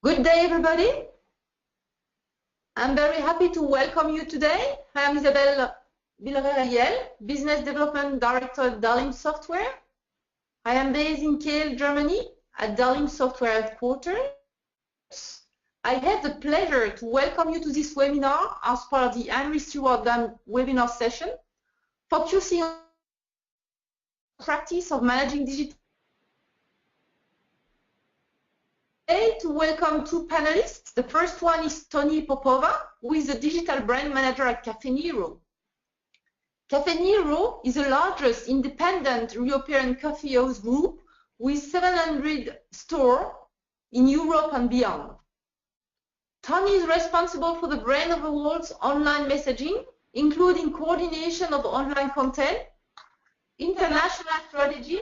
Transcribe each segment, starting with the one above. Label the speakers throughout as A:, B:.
A: Good day, everybody. I'm very happy to welcome you today. I am Isabelle Villeray-Riel, Business Development Director at DALIM Software. I am based in Kiel, Germany, at DALIM Software headquarters. I have the pleasure to welcome you to this webinar as part of the Henry Stewart Dam webinar session, focusing on the practice of managing digital. To welcome two panelists. The first one is Tony Popova, who is the digital brand manager at CAFFE NERO. CAFFE NERO is the largest independent European coffee house group with 700 stores in Europe and beyond. Tony is responsible for the brand of the world's online messaging, including coordination of online content, international strategy,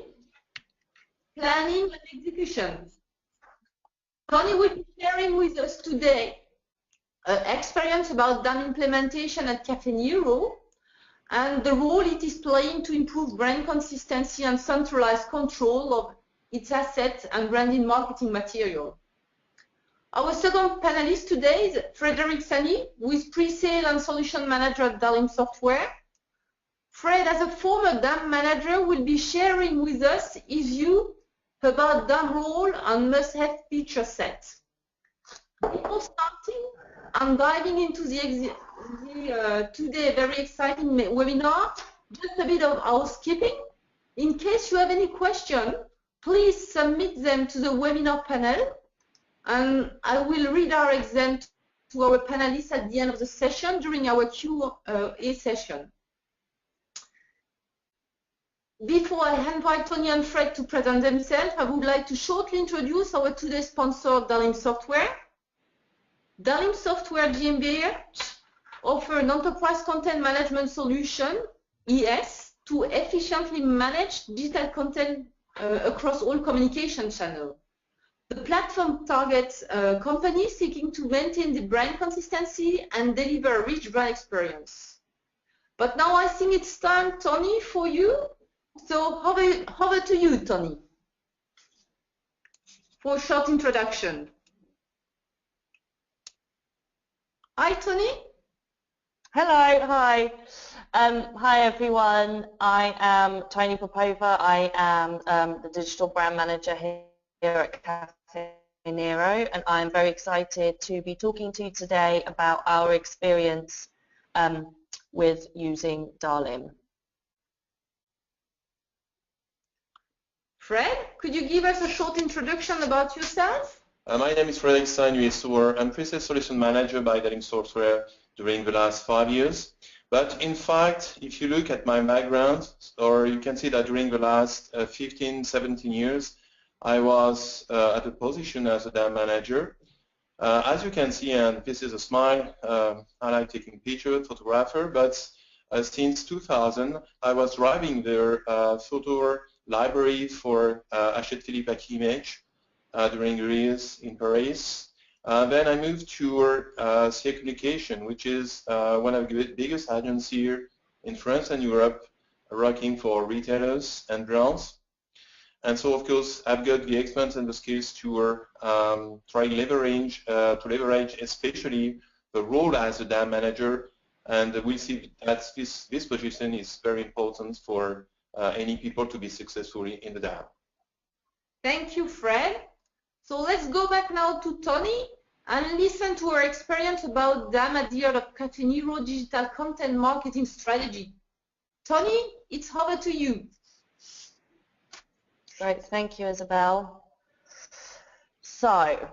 A: planning, and execution. Tony will be sharing with us today experience about DAM implementation at CAFFE NERO and the role it is playing to improve brand consistency and centralized control of its assets and branding marketing material. Our second panelist today is Frederic Sani, who is pre-sale and solution manager at DALIM Software. Fred, as a former DAM manager, will be sharing with us his view about DAM role and must-have feature set. Before starting and diving into the today very exciting webinar, just a bit of housekeeping. In case you have any question, please submit them to the webinar panel, and I will redirect them to our panelists at the end of the session during our Q&A session. Before I invite Tony and Fred to present themselves, I would like to shortly introduce our today's sponsor, DALIM Software. DALIM Software GmbH offers an enterprise content management solution, ES, to efficiently manage digital content across all communication channels. The platform targets companies seeking to maintain the brand consistency and deliver a rich brand experience. But now I think it's time, Tony, for you. So over to you, Tony, for a short introduction. Hi, Tony.
B: Hello, hi. Hi, everyone. I am Tony Popova. I am the digital brand manager here at CAFFE NERO, and I'm very excited to be talking to you today about our experience with using DALIM.
A: Fred, could you give us a short introduction about yourself?
C: My name is Frederic Sani. I'm pre-sales solution manager by DALIM Software during the last 5 years. But in fact, if you look at my background, or you can see that during the last 15, 17 years, I was at a position as a DAM manager. As you can see, and this is a smile, I like taking pictures, photographer, but since 2000, I was driving their photo library for Hachette Philippe image during years in Paris. Then I moved to CA Communication, which is one of the biggest agencies here in France and Europe, working for retailers and brands. And so, of course, I've got the experience and the skills to try to leverage especially the role as a DAM manager. And we'll see that this position is very important for any people to be successful in the DAM.
A: Thank you, Fred. So let's go back now to Tony and listen to our experience about DAM at the heart of CAFFE NERO digital content marketing strategy. Tony, it's over to you.
B: Great, thank you, Isabelle. So,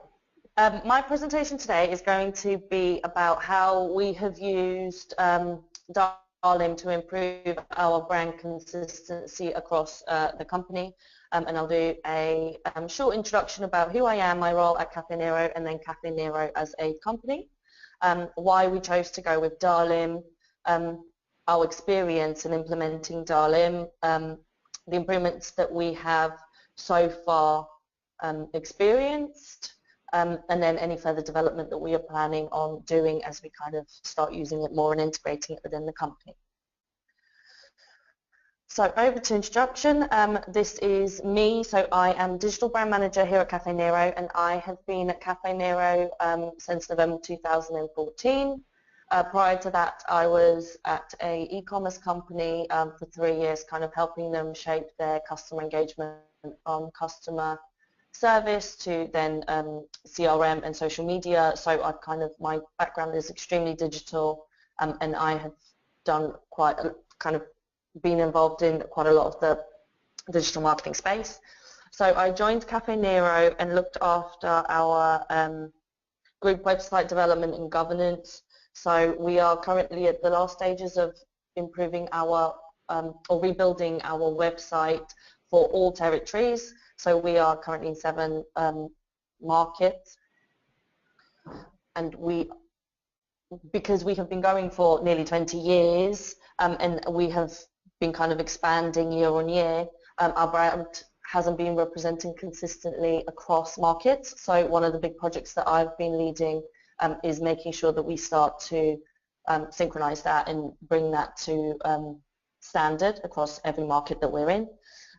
B: my presentation today is going to be about how we have used DALIM to improve our brand consistency across the company, and I'll do a short introduction about who I am, my role at CAFFE NERO, and then CAFFE NERO as a company, why we chose to go with DALIM, our experience in implementing DALIM, the improvements that we have so far experienced, and then any further development that we are planning on doing as we kind of start using it more and integrating it within the company. So over to introduction. This is me. So I am digital brand manager here at CAFFE NERO, and I have been at CAFFE NERO since November 2014. Prior to that, I was at a e-commerce company for 3 years, kind of helping them shape their customer engagement from customer service to then CRM and social media. So I've my background is extremely digital, and I have done been involved in quite a lot of the digital marketing space. So I joined CAFFE NERO and looked after our group website development and governance. So we are currently at the last stages of improving our or rebuilding our website for all territories. So we are currently in 7 markets, and because we have been going for nearly 20 years and we have been kind of expanding year on year, our brand hasn't been representing consistently across markets. So one of the big projects that I've been leading is making sure that we start to synchronize that and bring that to standard across every market that we're in.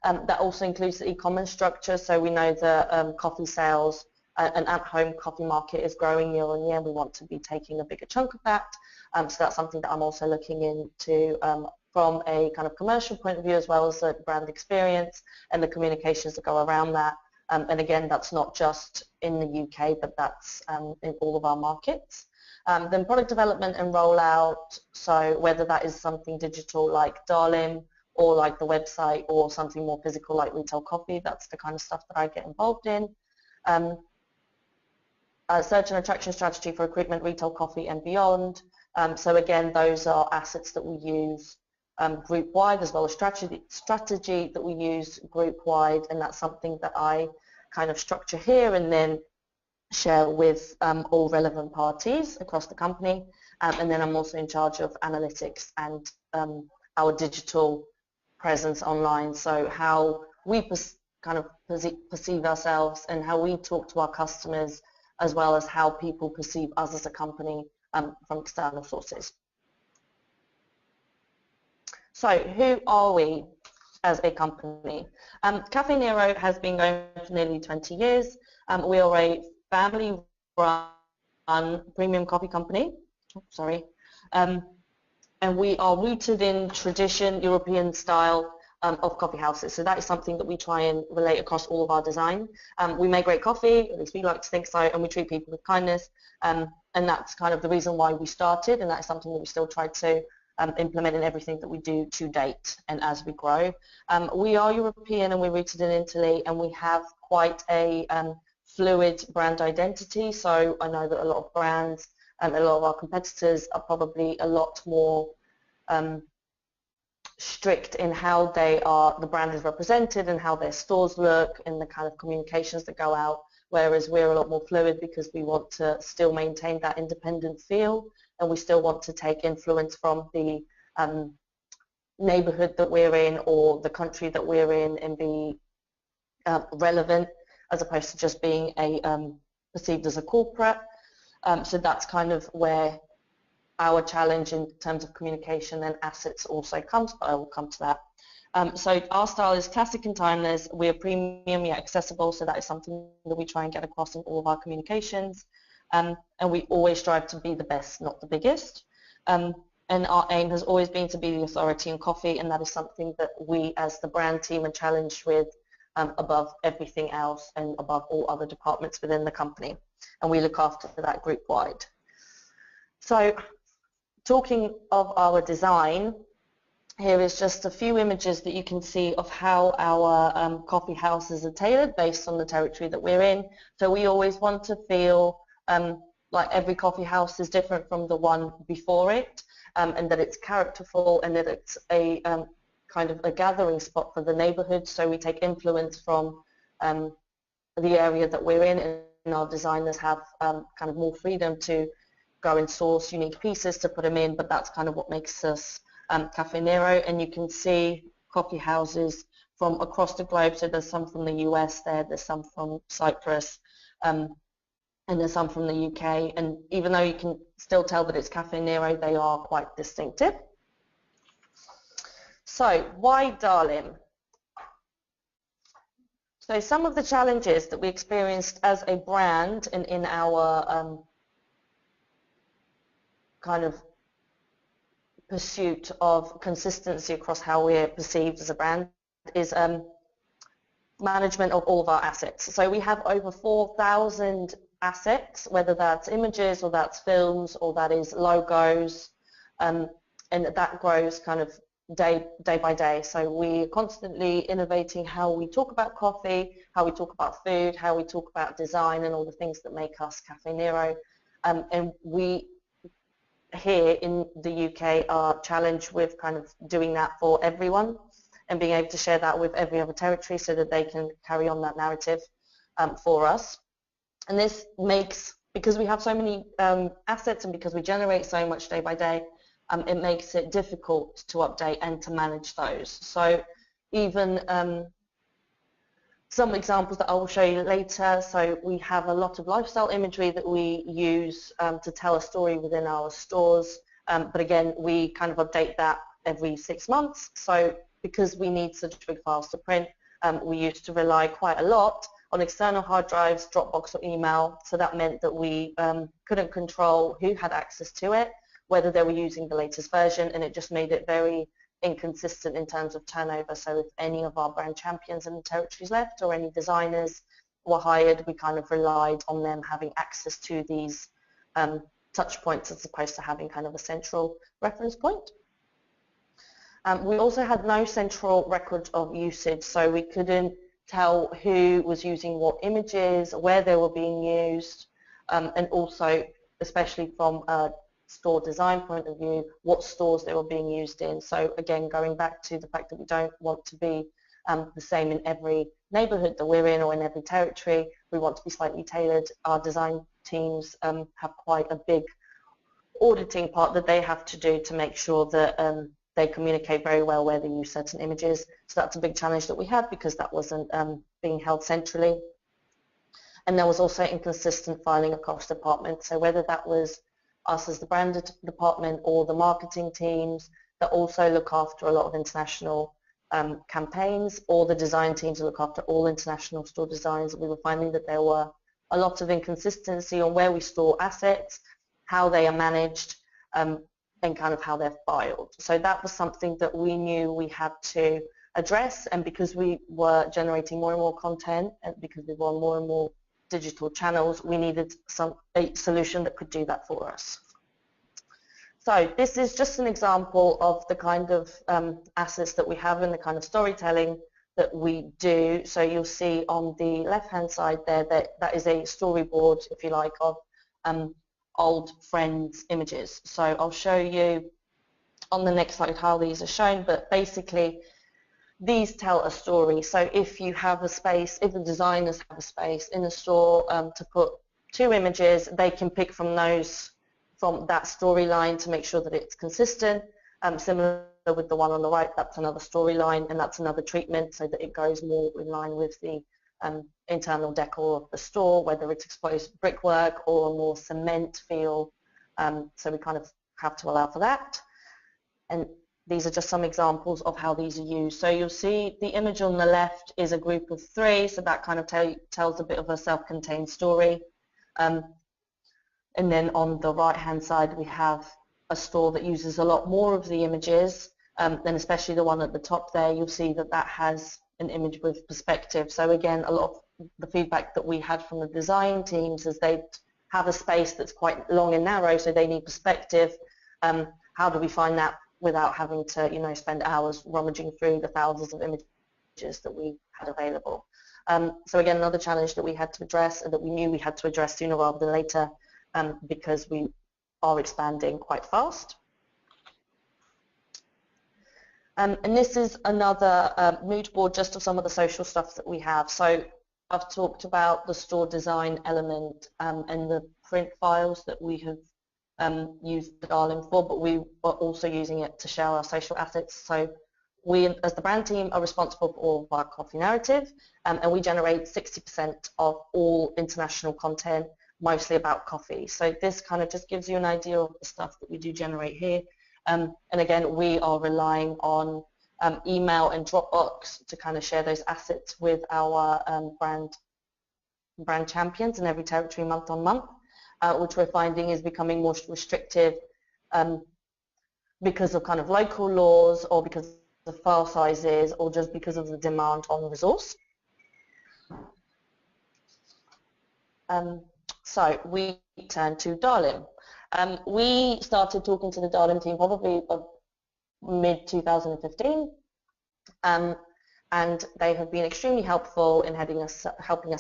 B: That also includes the e-commerce structure. So we know the coffee sales and at-home coffee market is growing year on year. We want to be taking a bigger chunk of that. So that's something that I'm also looking into from a kind of commercial point of view, as well as the brand experience and the communications that go around that. And again, that's not just in the UK, but that's in all of our markets. Then product development and rollout, so whether that is something digital like DALIM or like the website, or something more physical like retail coffee, that's the kind of stuff that I get involved in. Search and attraction strategy for recruitment, retail coffee and beyond. So again, those are assets that we use group-wide, as well as strategy that we use group-wide, and that's something that I kind of structure here and then share with all relevant parties across the company. And then I'm also in charge of analytics and our digital presence online, so how we perceive ourselves and how we talk to our customers, as well as how people perceive us as a company from external sources. So who are we as a company? CAFFE NERO has been going for nearly 20 years. We are a family-run premium coffee company. And we are rooted in tradition, European style of coffee houses. So that is something that we try and relate across all of our design. We make great coffee, at least we like to think so, and we treat people with kindness. And that's kind of the reason why we started, and that is something that we still try to implement in everything that we do to date and as we grow. We are European and we're rooted in Italy, and we have quite a fluid brand identity. So I know that a lot of brands and a lot of our competitors are probably a lot more strict in how the brand is represented and how their stores look and the kind of communications that go out, whereas we're a lot more fluid because we want to still maintain that independent feel, and we still want to take influence from the neighborhood that we're in or the country that we're in and be relevant, as opposed to just being perceived as a corporate. So that's kind of where our challenge in terms of communication and assets also comes, but I will come to that. So our style is classic and timeless. We're premium yet accessible, so that is something that we try and get across in all of our communications. And we always strive to be the best, not the biggest. And our aim has always been to be the authority in coffee, and that is something that we as the brand team are challenged with above everything else and above all other departments within the company. And we look after that group-wide. So talking of our design, here is just a few images that you can see of how our coffee houses are tailored based on the territory that we're in. So we always want to feel like every coffee house is different from the one before it, and that it's characterful and that it's a kind of a gathering spot for the neighborhood. So we take influence from the area that we're in, and our designers have kind of more freedom to go and source unique pieces to put them in, but that's kind of what makes us CAFFE NERO. And you can see coffee houses from across the globe. So there's some from the US there's some from Cyprus, and there's some from the UK. And even though you can still tell that it's CAFFE NERO, they are quite distinctive. So why DALIM? So some of the challenges that we experienced as a brand and in our kind of pursuit of consistency across how we're perceived as a brand is management of all of our assets. So we have over 4,000 assets, whether that's images or that's films or that is logos, and that grows kind of day by day. So we're constantly innovating how we talk about coffee, how we talk about food, how we talk about design and all the things that make us CAFFE NERO. And we here in the UK are challenged with kind of doing that for everyone and being able to share that with every other territory so that they can carry on that narrative for us. And this makes, because we have so many assets and because we generate so much day by day, it makes it difficult to update and to manage those. So even some examples that I will show you later. So we have a lot of lifestyle imagery that we use to tell a story within our stores. But again, we kind of update that every 6 months. So because we need such big files to print, we used to rely quite a lot on external hard drives, Dropbox or email. So that meant that we couldn't control who had access to it, whether they were using the latest version, and it just made it very inconsistent in terms of turnover. So if any of our brand champions in the territories left or any designers were hired, we kind of relied on them having access to these touch points as opposed to having kind of a central reference point. We also had no central record of usage, so we couldn't tell who was using what images, where they were being used, and also, especially from a store design point of view, what stores they were being used in. So again, going back to the fact that we don't want to be the same in every neighborhood that we're in or in every territory, we want to be slightly tailored. Our design teams have quite a big auditing part that they have to do to make sure that they communicate very well where they use certain images. So that's a big challenge that we had because that wasn't being held centrally. And there was also inconsistent filing across departments. So whether that was us as the brand department or the marketing teams that also look after a lot of international campaigns, or the design teams that look after all international store designs, we were finding that there were a lot of inconsistency on where we store assets, how they are managed, and kind of how they're filed. So that was something that we knew we had to address, and because we were generating more and more content and because we were on more and more digital channels, we needed a solution that could do that for us. So this is just an example of the kind of assets that we have and the kind of storytelling that we do. So you'll see on the left-hand side there that is a storyboard, if you like, of old friends images. So I'll show you on the next slide how these are shown, but basically these tell a story. So if you have a space, if the designers have a space in the store to put 2 images, they can pick from those, from that storyline to make sure that it's consistent. Similar with the one on the right, that's another storyline and that's another treatment so that it goes more in line with the internal decor of the store, whether it's exposed brickwork or a more cement feel. So we kind of have to allow for that. And these are just some examples of how these are used. So you'll see the image on the left is a group of 3, so that kind of tells a bit of a self-contained story. And then on the right-hand side, we have a store that uses a lot more of the images, and especially the one at the top there, you'll see that that has an image with perspective. So again, a lot of the feedback that we had from the design teams is they have a space that's quite long and narrow, so they need perspective. How do we find that without having to, you know, spend hours rummaging through the thousands of images that we had available? So again, another challenge that we had to address and that we knew we had to address sooner rather than later because we are expanding quite fast. And this is another mood board just of some of the social stuff that we have. So I've talked about the store design element and the print files that we have used the DALIM for, but we are also using it to share our social assets. So we, as the brand team, are responsible for all of our coffee narrative, and we generate 60% of all international content, mostly about coffee. So this kind of just gives you an idea of the stuff that we do generate here. And again, we are relying on email and Dropbox to kind of share those assets with our brand champions in every territory month on month, which we're finding is becoming more restrictive because of kind of local laws or because of file sizes or just because of the demand on the resource. So we turn to DALIM. We started talking to the DALIM team probably mid-2015, and they have been extremely helpful in helping us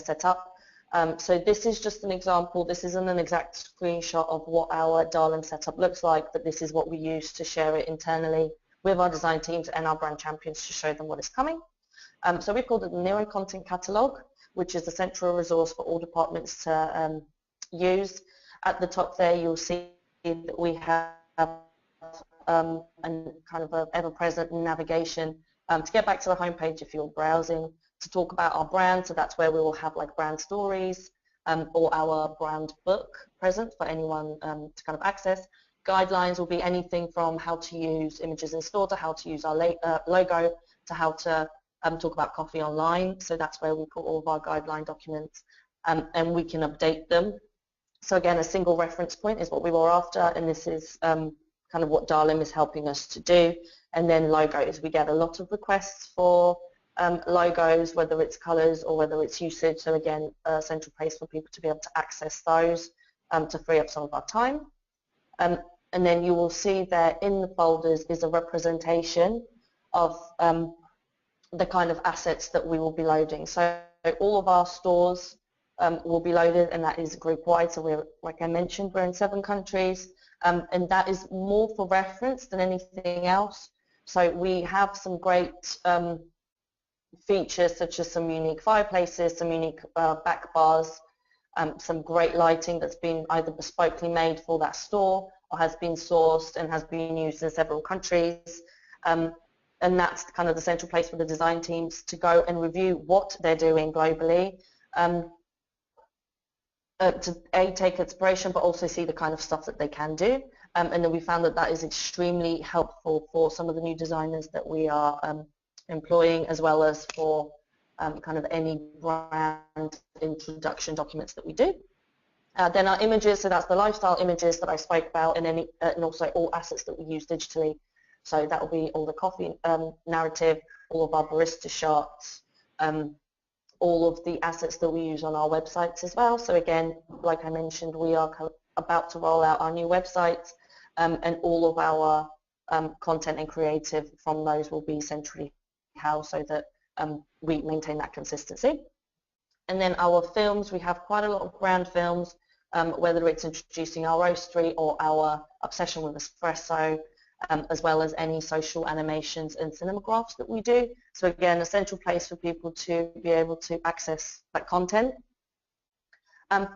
B: set up. So this is just an example. This isn't an exact screenshot of what our DALIM setup looks like, but this is what we use to share it internally with our design teams and our brand champions to show them what is coming. So we've called it the Nero Content Catalog, which is the central resource for all departments to use. At the top there, you'll see that we have kind of an ever-present navigation to get back to the homepage if you're browsing, to talk about our brand. So that's where we will have like brand stories or our brand book present for anyone to kind of access. Guidelines will be anything from how to use images in store to how to use our logo to how to talk about coffee online. So that's where we put all of our guideline documents and we can update them. So again, a single reference point is what we were after, and this is kind of what DALIM is helping us to do. And then logos, we get a lot of requests for logos, whether it's colors or whether it's usage. So again, a central place for people to be able to access those to free up some of our time. And then you will see there in the folders is a representation of the kind of assets that we will be loading. So all of our stores will be loaded, and that is group-wide. So we're, like I mentioned, we're in 7 countries, and that is more for reference than anything else. So we have some great features such as some unique fireplaces, some unique back bars, some great lighting that's been either bespokely made for that store or has been sourced and has been used in several countries. And that's kind of the central place for the design teams to go and review what they're doing globally, to take inspiration but also see the kind of stuff that they can do. And then we found that that is extremely helpful for some of the new designers that we are employing, as well as for kind of any brand introduction documents that we do. Then our images, so that's the lifestyle images that I spoke about, and also all assets that we use digitally. So that will be all the coffee narrative, all of our barista shots, all of the assets that we use on our websites as well. So again, like I mentioned, we are about to roll out our new websites, and all of our content and creative from those will be centrally housed so that we maintain that consistency. And then our films, we have quite a lot of brand films, whether it's introducing our roastery or our obsession with espresso, as well as any social animations and cinemagraphs that we do. So again, a central place for people to be able to access that content.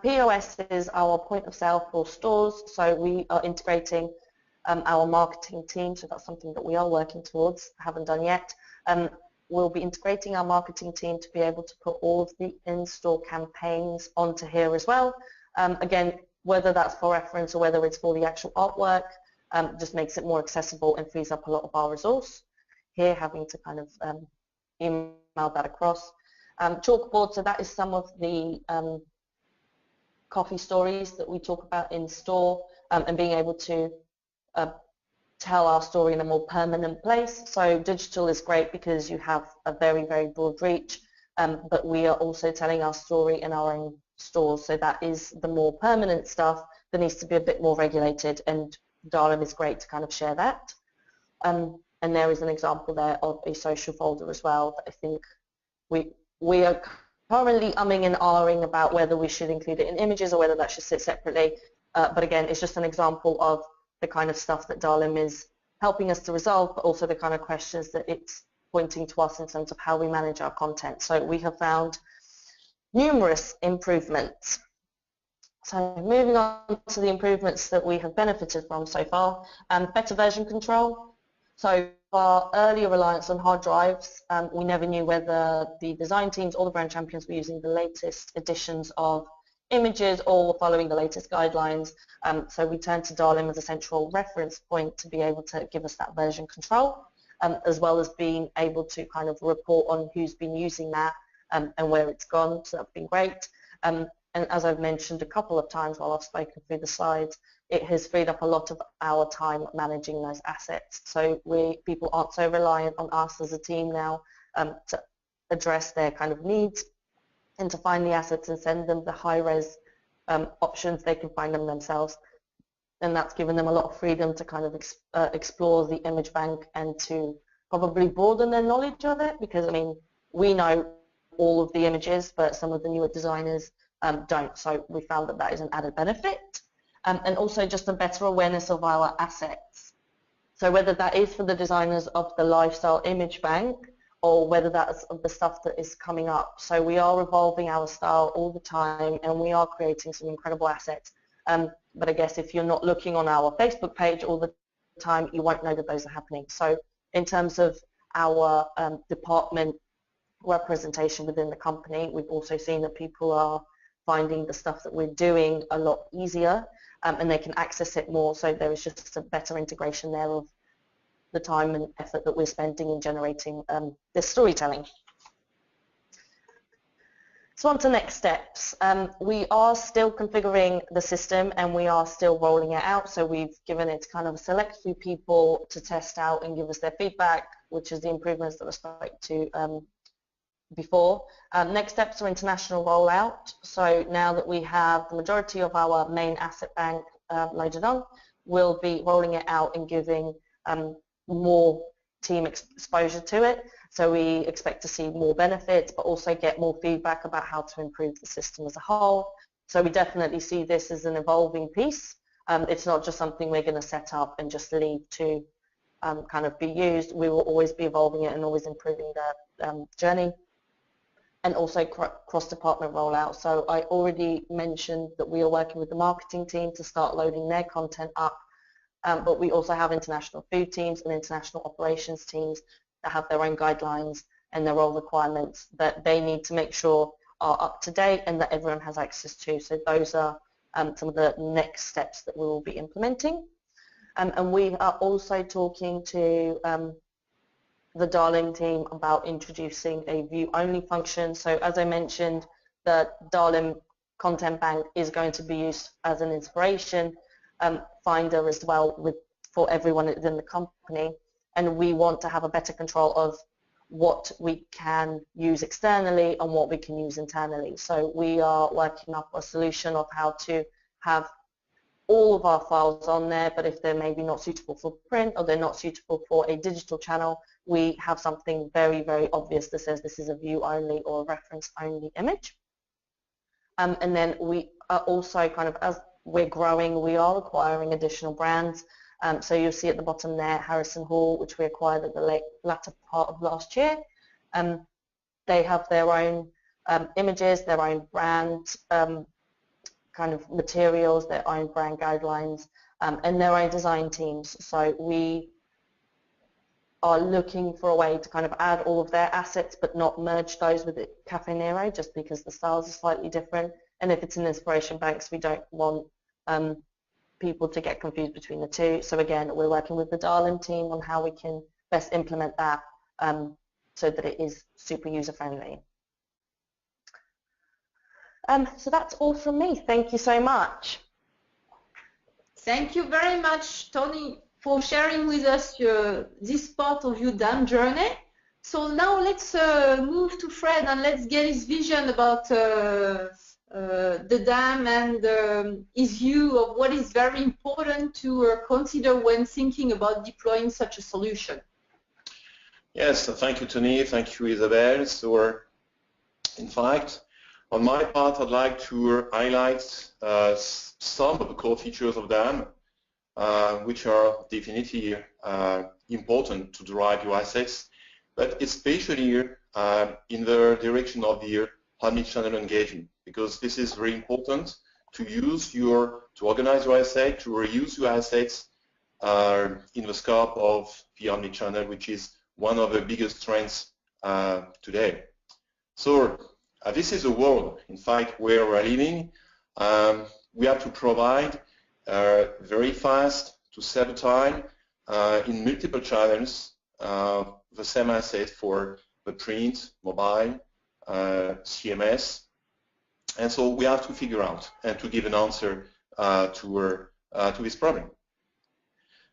B: POS is our point of sale for stores, so we are integrating our marketing team, so that's something that we are working towards, haven't done yet. We'll be integrating our marketing team to be able to put all of the in-store campaigns onto here as well. Again, whether that's for reference or whether it's for the actual artwork, just makes it more accessible and frees up a lot of our resource. Here, having to kind of email that across. Chalkboard, so that is some of the coffee stories that we talk about in store, and being able to tell our story in a more permanent place. So digital is great because you have a very, very broad reach, but we are also telling our story in our own stores. So that is the more permanent stuff that needs to be a bit more regulated, and DALIM is great to kind of share that. And there is an example there of a social folder as well that I think we are currently umming and ahhing about whether we should include it in images or whether that should sit separately. But again, it's just an example of the kind of stuff that DALIM is helping us to resolve, but also the kind of questions that it's pointing to us in terms of how we manage our content. So we have found numerous improvements. So moving on to the improvements that we have benefited from so far, better version control. So our earlier reliance on hard drives, we never knew whether the design teams or the brand champions were using the latest editions of images or following the latest guidelines. So we turned to DALIM as a central reference point to be able to give us that version control. as well as being able to kind of report on who's been using that and where it's gone. So that's been great. And as I've mentioned a couple of times while I've spoken through the slides, it has freed up a lot of our time managing those assets. So people aren't so reliant on us as a team now to address their kind of needs and to find the assets and send them the high-res options. They can find them themselves. And that's given them a lot of freedom to kind of explore the image bank and to probably broaden their knowledge of it, because, I mean, we know all of the images, but some of the newer designers don't. So we found that that is an added benefit. And also just a better awareness of our assets. So whether that is for the designers of the lifestyle image bank or whether that's of the stuff that is coming up. So we are evolving our style all the time and we are creating some incredible assets. But I guess if you're not looking on our Facebook page all the time, you won't know that those are happening. So in terms of our department representation within the company, we've also seen that people are finding the stuff that we're doing a lot easier and they can access it more. So there is just a better integration there of the time and effort that we're spending in generating this storytelling. So on to next steps. We are still configuring the system and we are still rolling it out. So we've given it kind of a select few people to test out and give us their feedback, which is the improvements that I spoke to before. Next steps are international rollout. So now that we have the majority of our main asset bank loaded on, we'll be rolling it out and giving more team exposure to it. So we expect to see more benefits, but also get more feedback about how to improve the system as a whole. So we definitely see this as an evolving piece. It's not just something we're going to set up and just leave to kind of be used. We will always be evolving it and always improving the journey. And also cross-department rollout. So I already mentioned that we are working with the marketing team to start loading their content up, but we also have international food teams and international operations teams that have their own guidelines and their role requirements that they need to make sure are up to date and that everyone has access to. So those are some of the next steps that we will be implementing. And we are also talking to the DALIM team about introducing a view-only function. So as I mentioned, the DALIM content bank is going to be used as an inspiration finder as well for everyone within the company. And we want to have a better control of what we can use externally and what we can use internally. So we are working up a solution of how to have all of our files on there, but if they're maybe not suitable for print or they're not suitable for a digital channel, we have something very, very obvious that says this is a view-only or a reference-only image. And then we are also kind of, as we're growing, we are acquiring additional brands. So you'll see at the bottom there, Harrison Hall, which we acquired at the latter part of last year. They have their own images, their own brand kind of materials, their own brand guidelines, and their own design teams. So we are looking for a way to kind of add all of their assets but not merge those with CAFFE NERO just because the styles are slightly different. And if it's an inspiration banks, we don't want people to get confused between the two. So again, we're working with the DALIM team on how we can best implement that so that it is super user-friendly. So that's all from me. Thank you so much.
A: Thank you very much, Tony, for sharing with us this part of your DAM journey. So now let's move to Fred and let's get his vision about the DAM and his view of what is very important to consider when thinking about deploying such a solution.
C: Yes, thank you, Tony. Thank you, Isabel. So, in fact, on my part, I'd like to highlight some of the core features of DAM, which are definitely important to drive your assets, but especially in the direction of the omnichannel engagement, because this is very important to organize your assets, to reuse your assets in the scope of the omnichannel, which is one of the biggest trends today. So this is a world, in fact, where we're living. We have to provide very fast to save time in multiple channels the same asset for the print, mobile, CMS. And so we have to figure out and to give an answer to this problem.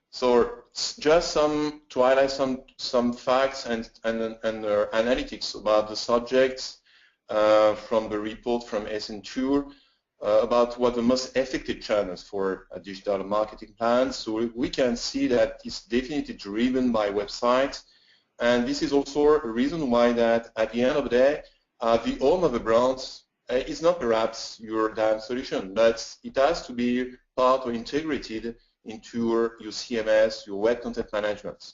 C: So just to highlight some facts and analytics about the subjects from the report from Accenture about what the most effective channels for a digital marketing plan. So we can see that it's definitely driven by websites, and this is also a reason why that at the end of the day, the home of the brands is not perhaps your DALIM solution, but it has to be part or integrated into your CMS, your web content management.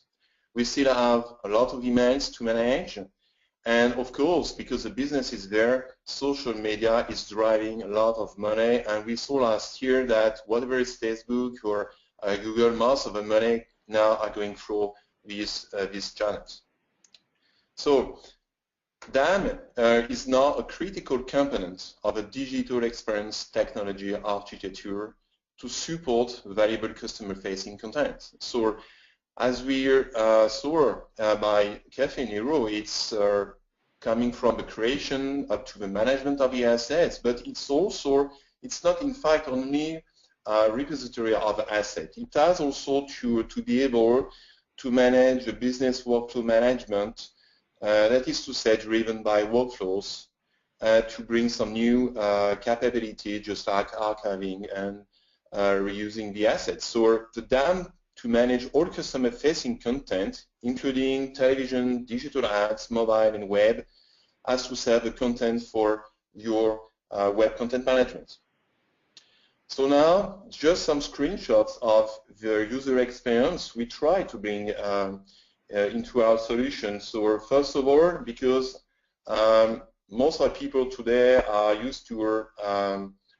C: We still have a lot of emails to manage, and of course, because the business is there, social media is driving a lot of money, and we saw last year that whatever is Facebook or Google, most of the money now are going through these channels. So DALIM is now a critical component of a digital experience technology architecture to support valuable customer-facing content. So as we saw by CAFFE NERO, it's coming from the creation up to the management of the assets, but it's not in fact only a repository of assets. It has also to be able to manage the business workflow management, that is to say driven by workflows, to bring some new capability, just like archiving and reusing the assets. So the DAM to manage all customer-facing content, including television, digital ads, mobile, and web, has to serve the content for your web content management. So now, just some screenshots of the user experience we try to bring into our solution. So first of all, because most of the people today are used to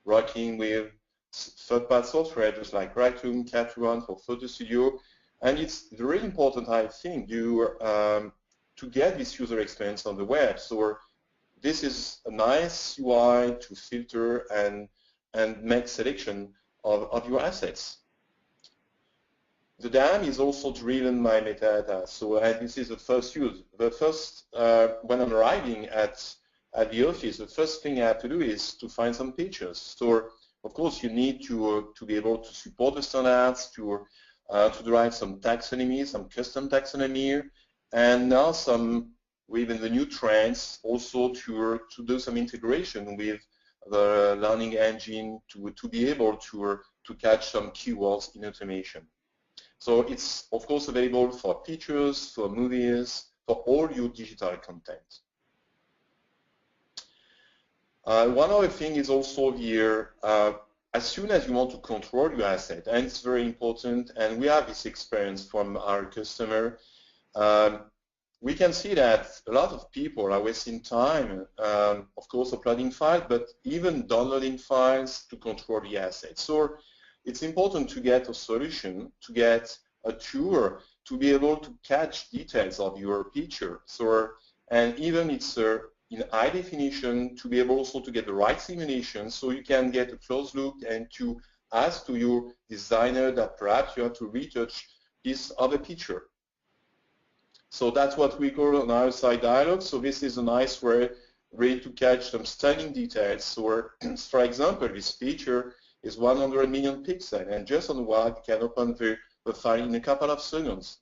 C: working with third-party software, just like Lightroom, Capture One for Photo Studio, and it's really important, I think, to get this user experience on the web. So this is a nice UI to filter and make selection of your assets. The DAM is also driven by metadata. So this is the first use. The first, when I'm arriving at the office, the first thing I have to do is to find some pictures. So of course, you need to be able to support the standards, to derive some taxonomy, some custom taxonomy, and now within the new trends, also to do some integration with the learning engine to be able to catch some keywords in automation. So it's of course available for pictures, for movies, for all your digital content. One other thing is also here, as soon as you want to control your asset, and it's very important, and we have this experience from our customer, we can see that a lot of people are wasting time, of course, uploading files, but even downloading files to control the assets. So it's important to get a solution, to get a tool, to be able to catch details of your picture. So, and even it's in high definition, to be able also to get the right simulation, so you can get a close look and to ask to your designer that perhaps you have to retouch this other picture. So that's what we call an RSI dialog. So this is a nice way really to catch some stunning details. So for example, this picture is 100 million pixels, and just on the web you can open the file in a couple of seconds.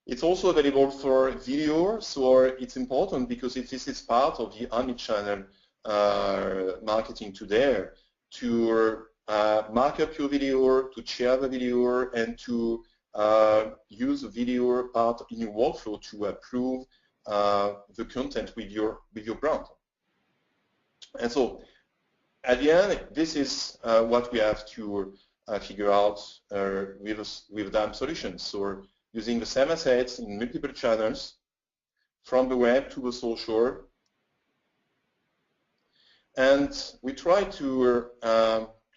C: It's also available for video, so it's important because this is part of the omnichannel marketing today, to mark up your video, to share the video, and to use the video part in your workflow to approve the content with your brand. And so at the end, this is what we have to figure out with DAM solutions. So using the same assets in multiple channels, from the web to the social. And we try to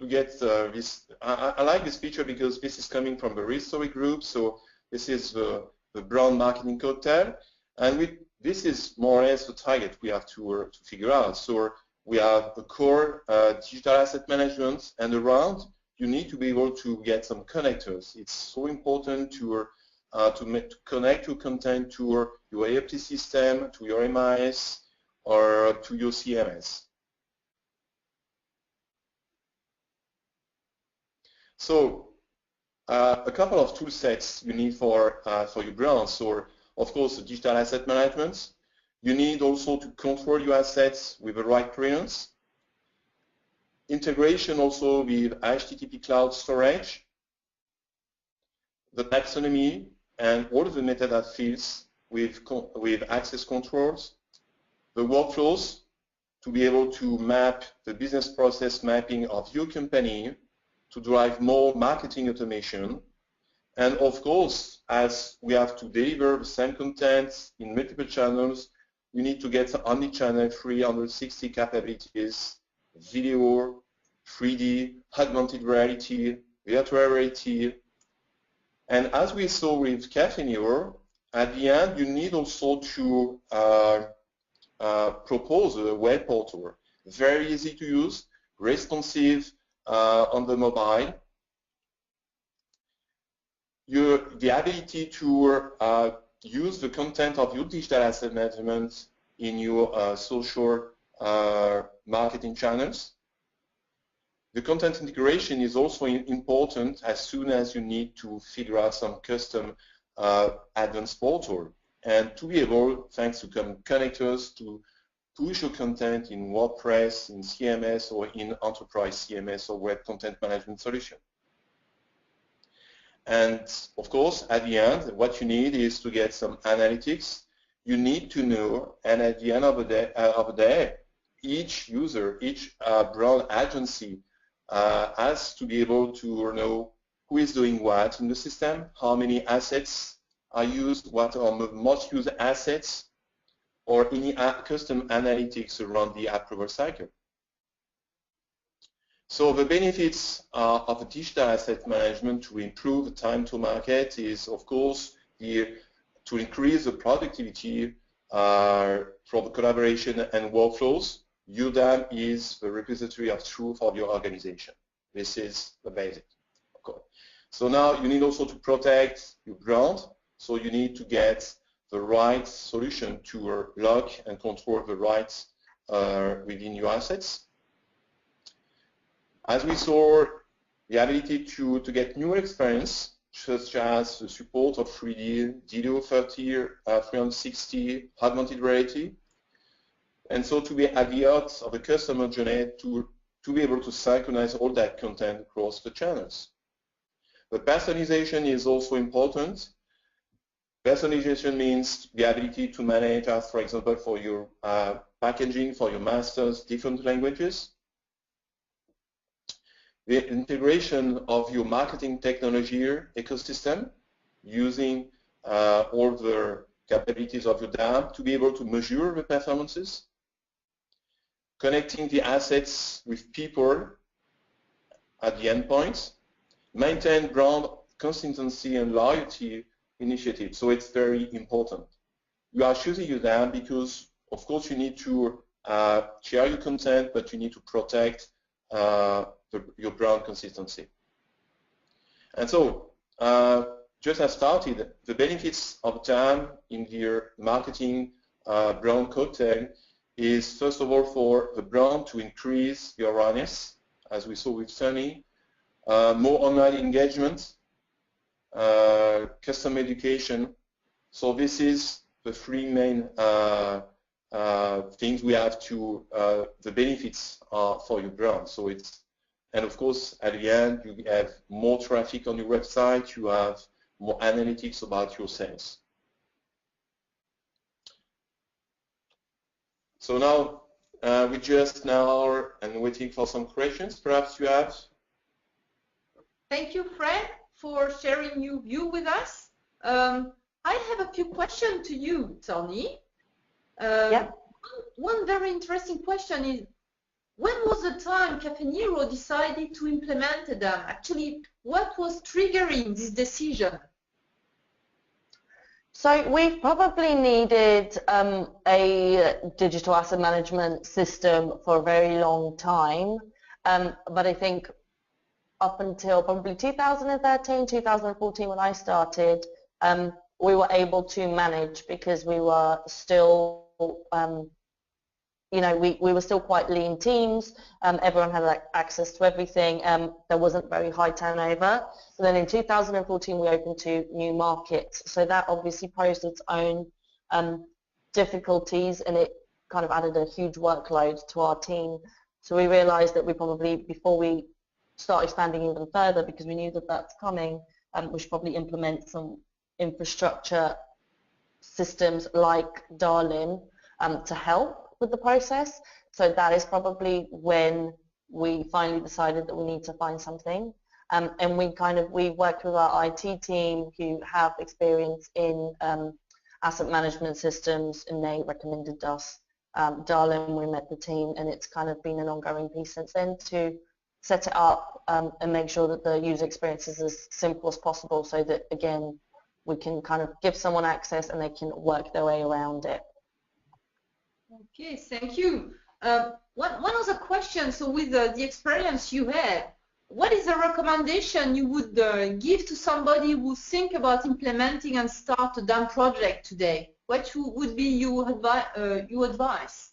C: get this. I like this picture because this is coming from the Restory group. So this is the brand marketing cocktail, and this is more or less the target we have to figure out. So we have the core digital asset management, and around you need to be able to get some connectors. It's so important to connect your content to your ERP system, to your MIS, or to your CMS. So a couple of tool sets you need for your brand. So of course, the digital asset management. You need also to control your assets with the right clearance. Integration also with HTTP cloud storage, the taxonomy, and all of the metadata fields with access controls, the workflows to be able to map the business process mapping of your company to drive more marketing automation. And of course, as we have to deliver the same content in multiple channels, you need to get omni-channel 360 capabilities, video, 3D, augmented reality, virtual reality. And as we saw with CAFFE NERO, at the end, you need also to propose a web portal. Very easy to use, responsive on the mobile. The ability to use the content of your digital asset management in your social marketing channels. The content integration is also important as soon as you need to figure out some custom advanced portal, and to be able, thanks to connectors, to push your content in WordPress, in CMS, or in enterprise CMS or web content management solution. And of course, at the end, what you need is to get some analytics. You need to know, and at the end of the day, each user, each brand agency has to be able to know who is doing what in the system, how many assets are used, what are the most used assets, or any custom analytics around the approval cycle. So the benefits of the digital asset management to improve the time to market is, of course, to increase the productivity for the collaboration and workflows. UDAM is the repository of truth of your organization. This is the basic. Okay. So now you need also to protect your brand. So you need to get the right solution to log and control the rights within your assets. As we saw, the ability to get new experience, such as the support of 3D, video 30, 360, augmented reality, and so to be at the heart of the customer journey to be able to synchronize all that content across the channels. But personalization is also important. Personalization means the ability to manage, as for example, for your packaging, for your masters, different languages. The integration of your marketing technology ecosystem using all the capabilities of your DAM to be able to measure the performances. Connecting the assets with people at the endpoints. Maintain brand consistency and loyalty initiatives. So it's very important. You are choosing your DAM because, of course, you need to share your content, but you need to protect your brand consistency. And so, just as started, the benefits of DAM in your marketing brand cocktail is, first of all, for the brand to increase your awareness, as we saw with Sunny, more online engagement, custom education. So this is the three main things we have to, the benefits for your brand. So it's, and of course, at the end, you have more traffic on your website, you have more analytics about your sales. So now, we just now are waiting for some questions, perhaps you have.
A: Thank you, Fred, for sharing your view with us. I have a few questions to you, Tony.
B: Yeah.
A: One very interesting question is, when was the time CAFFE NERO decided to implement them? Actually, what was triggering this decision?
B: So we've probably needed a digital asset management system for a very long time, but I think up until probably 2013, 2014 when I started, we were able to manage because we were still, you know, we were still quite lean teams. Everyone had like access to everything. There wasn't very high turnover. So then in 2014 we opened to new markets. So that obviously posed its own difficulties, and it kind of added a huge workload to our team. So we realized that we probably, before we start expanding even further, because we knew that that's coming, we should probably implement some infrastructure systems like DALIM to help with the process. So that is probably when we finally decided that we need to find something. And we worked with our IT team who have experience in asset management systems, and they recommended us DALIM. We met the team, and it's kind of been an ongoing piece since then to set it up and make sure that the user experience is as simple as possible, so that again we can kind of give someone access and they can work their way around it.
A: Okay, thank you. One other question. So with the experience you have, what is the recommendation you would give to somebody who think about implementing and start a DAM project today? What would be your advice?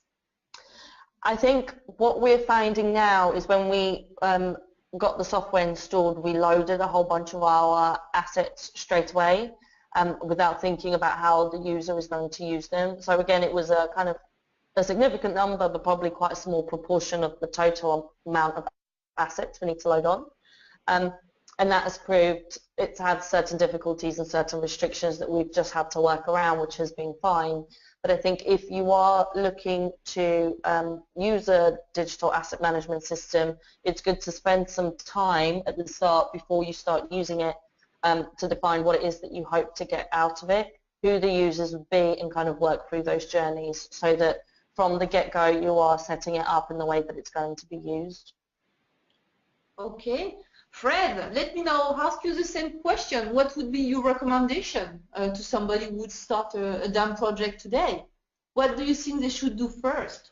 B: I think what we're finding now is when we got the software installed, we loaded a whole bunch of our assets straight away without thinking about how the user is going to use them. So again, it was a kind of a significant number, but probably quite a small proportion of the total amount of assets we need to load on. And that has proved it's had certain difficulties and certain restrictions that we've just had to work around, which has been fine. But I think if you are looking to use a digital asset management system, it's good to spend some time at the start before you start using it to define what it is that you hope to get out of it, who the users would be, and kind of work through those journeys so that from the get-go you are setting it up in the way that it's going to be used.
A: Okay. Fred, let me now ask you the same question. What would be your recommendation to somebody who would start a DAM project today? What do you think they should do first?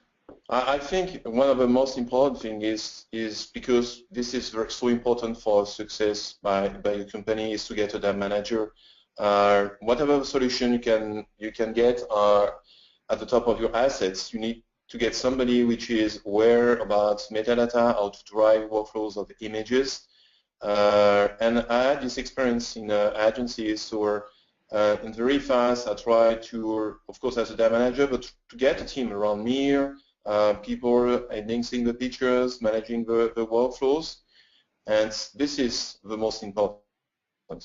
C: I think one of the most important things is because this is so important for success by your company, is to get a DAM manager. Whatever solution you can get at the top of your assets, you need to get somebody which is aware about metadata, how to drive workflows of images. And I had this experience in agencies where and very fast I tried to, of course as a DAM manager, but to get a team around me, people enhancing the pictures, managing the workflows, and this is the most important.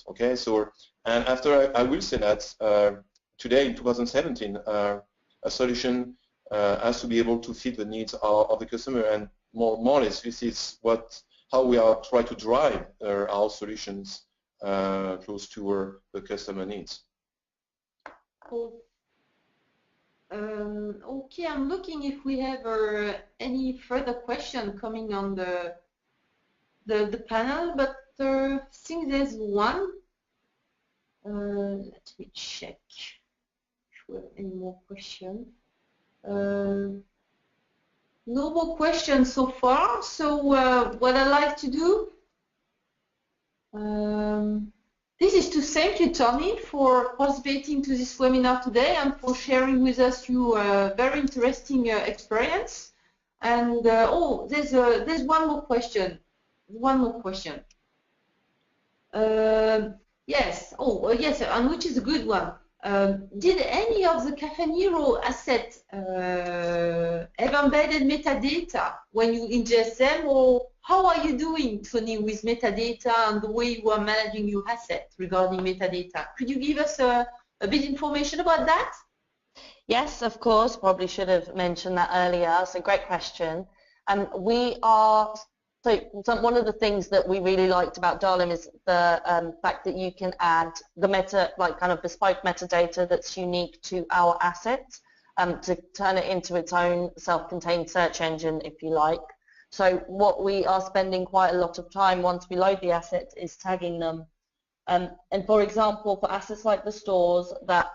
C: Okay, so and after I will say that today in 2017 a solution has to be able to fit the needs of the customer, and more or less this is how we are trying to drive our solutions close to the customer needs.
A: Cool. Okay, I'm looking if we have any further question coming on the panel, but I think there's one. Let me check if we have any more questions. No more questions so far, so what I'd like to do, this is to thank you, Tony, for participating to this webinar today and for sharing with us your very interesting experience. And oh, there's one more question. Yes, yes, and which is a good one. Did any of the CAFFE NERO assets have embedded metadata when you ingest them, or how are you doing, Tony, with metadata and the way you are managing your assets regarding metadata? Could you give us a bit information about that?
B: Yes, of course. Probably should have mentioned that earlier. So great question. We are. So one of the things that we really liked about DALIM is the fact that you can add the kind of bespoke metadata that's unique to our assets to turn it into its own self-contained search engine, if you like. So what we are spending quite a lot of time once we load the assets is tagging them. And for example, for assets like the stores, that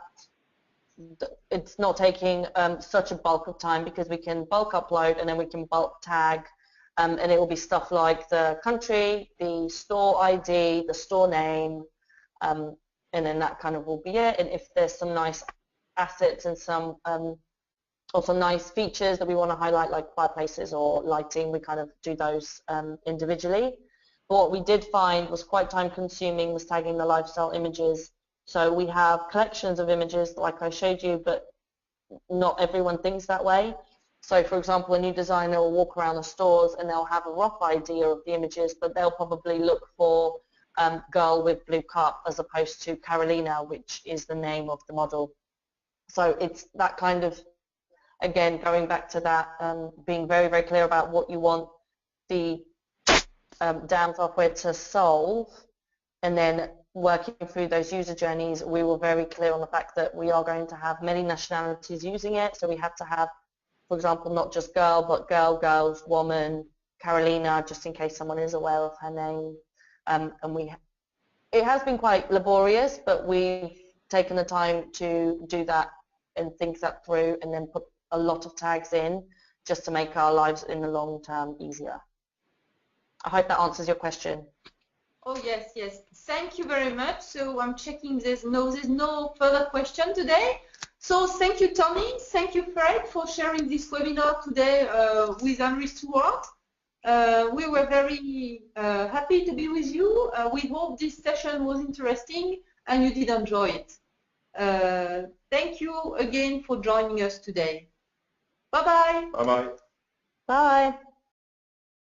B: it's not taking such a bulk of time because we can bulk upload and then we can bulk tag and it will be stuff like the country, the store ID, the store name, and then that kind of will be it. And if there's some nice assets and some also nice features that we want to highlight, like fireplaces or lighting, we kind of do those individually. But what we did find was quite time consuming was tagging the lifestyle images. So we have collections of images like I showed you, but not everyone thinks that way. So for example, a new designer will walk around the stores and they'll have a rough idea of the images, but they'll probably look for girl with blue cup as opposed to Carolina, which is the name of the model. So it's that kind of, again, going back to that, being very, very clear about what you want the DAM software to solve, and then working through those user journeys. We were very clear on the fact that we are going to have many nationalities using it, so we had to have, for example, not just girl, but girl, girls, woman, Carolina, just in case someone is aware of her name. And it has been quite laborious, but we've taken the time to do that and think that through, and then put a lot of tags in just to make our lives in the long term easier. I hope that answers your question.
A: Oh yes, yes. Thank you very much. So I'm checking there's no further question today. So thank you, Tony. Thank you, Fred, for sharing this webinar today with Henry Stewart. We were very happy to be with you. We hope this session was interesting and you did enjoy it. Thank you again for joining us today. Bye-bye.
C: Bye-bye.
B: Bye.